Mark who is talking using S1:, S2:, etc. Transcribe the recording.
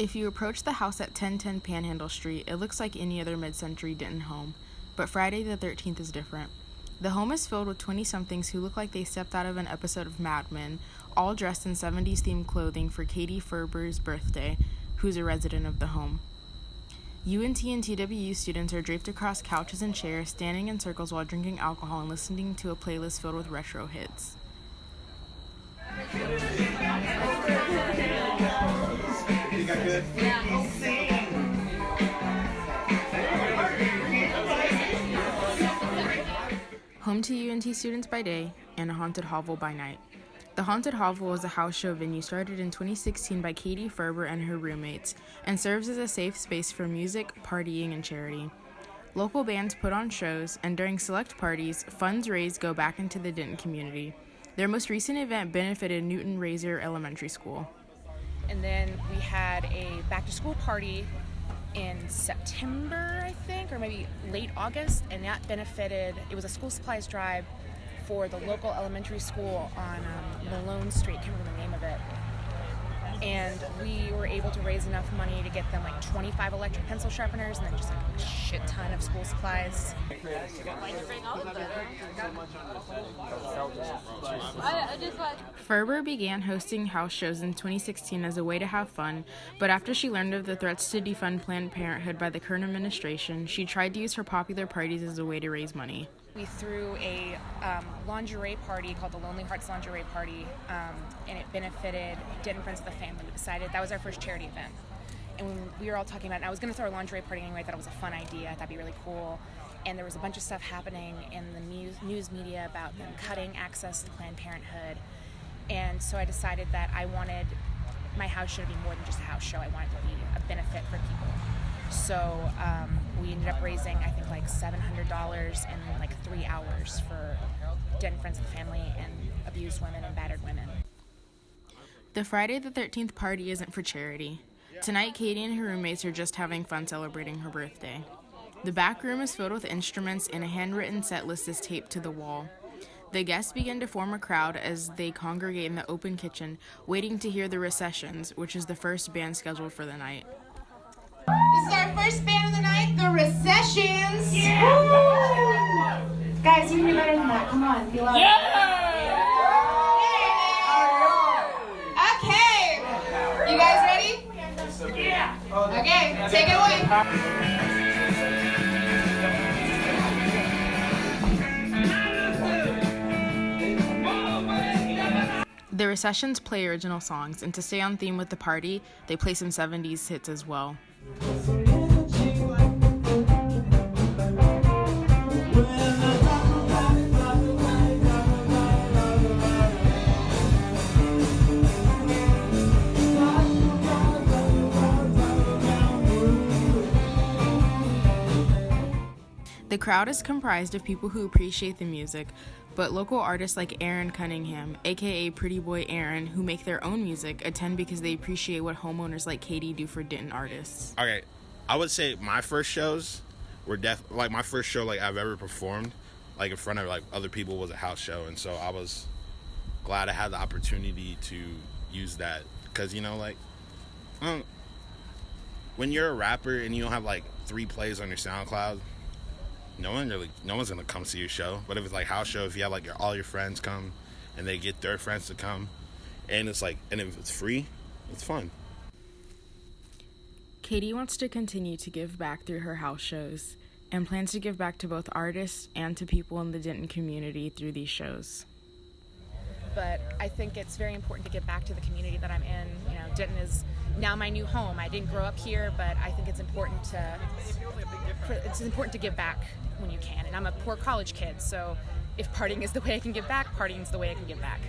S1: If you approach the house at 1010 Panhandle Street, it looks like any other mid-century Denton home, but Friday the 13th is different. The home is filled with 20-somethings who look like they stepped out of an episode of Mad Men, all dressed in 70s-themed clothing for Katie Ferber's birthday, who's a resident of the home. UNT and TWU students are draped across couches and chairs, standing in circles while drinking alcohol and listening to a playlist filled with retro hits. Home to UNT students by day and a haunted hovel by night. The Haunted Hovel is a house show venue started in 2016 by Katie Ferber and her roommates and serves as a safe space for music, partying, and charity. Local bands put on shows, and during select parties, funds raised go back into the Denton community. Their most recent event benefited Newton Razor Elementary School.
S2: And then we had a back-to-school party in September, I think, or maybe late August, and that benefited, it was a school supplies drive for the local elementary school on Malone Street, I can't remember the name of it. And we were able to raise enough money to get them like 25 electric pencil sharpeners and then just like a shit ton of school supplies.
S1: Ferber began hosting house shows in 2016 as a way to have fun, but after she learned of the threats to defund Planned Parenthood by the current administration, she tried to use her popular parties as a way to raise money.
S2: We threw a lingerie party called the Lonely Hearts Lingerie Party, and it benefited Denton Friends of the Family. We decided that was our first charity event. And when we were all talking about it, and I was going to throw a lingerie party anyway, I thought it was a fun idea, I thought it'd be really cool. And there was a bunch of stuff happening in the news media about them cutting access to Planned Parenthood. And so I decided that I wanted my house show to be more than just a house show. I wanted it to be a benefit for people. So we ended up raising, I think, like $700 in like 3 hours for Denton Friends of the Family and abused women and battered women.
S1: The Friday the 13th party isn't for charity. Tonight, Katie and her roommates are just having fun celebrating her birthday. The back room is filled with instruments and a handwritten set list is taped to the wall. The guests begin to form a crowd as they congregate in the open kitchen, waiting to hear the Recessions, which is the first band scheduled for the night.
S3: This is our first band of the night, the Recessions. Yeah. Guys, you can do better than that. Come on, be loud. Yeah. Okay. You guys ready? Yeah. Okay, take it away.
S1: The Recessions play original songs, and to stay on theme with the party, they play some 70s hits as well. The crowd is comprised of people who appreciate the music, but local artists like Aaron Cunningham, aka Pretty Boy Aaron, who make their own music, attend because they appreciate what homeowners like Katie do for Denton artists.
S4: Okay, I would say my first shows were like my first show like I've ever performed like in front of like other people was a house show, and so I was glad I had the opportunity to use that because you know like when you're a rapper and you don't have like 3 plays on your SoundCloud, no one's gonna come see your show. But if it's like house show, if you have like all your friends come and they get their friends to come, and it's like, and if it's free, it's fun.
S1: Katie wants to continue to give back through her house shows and plans to give back to both artists and to people in the Denton community through these shows.
S2: But I think it's very important to give back to the community that I'm in. You know, Denton is now my new home. I didn't grow up here, but I think it's important to give back when you can. And I'm a poor college kid, so if partying is the way I can give back, partying is the way I can give back.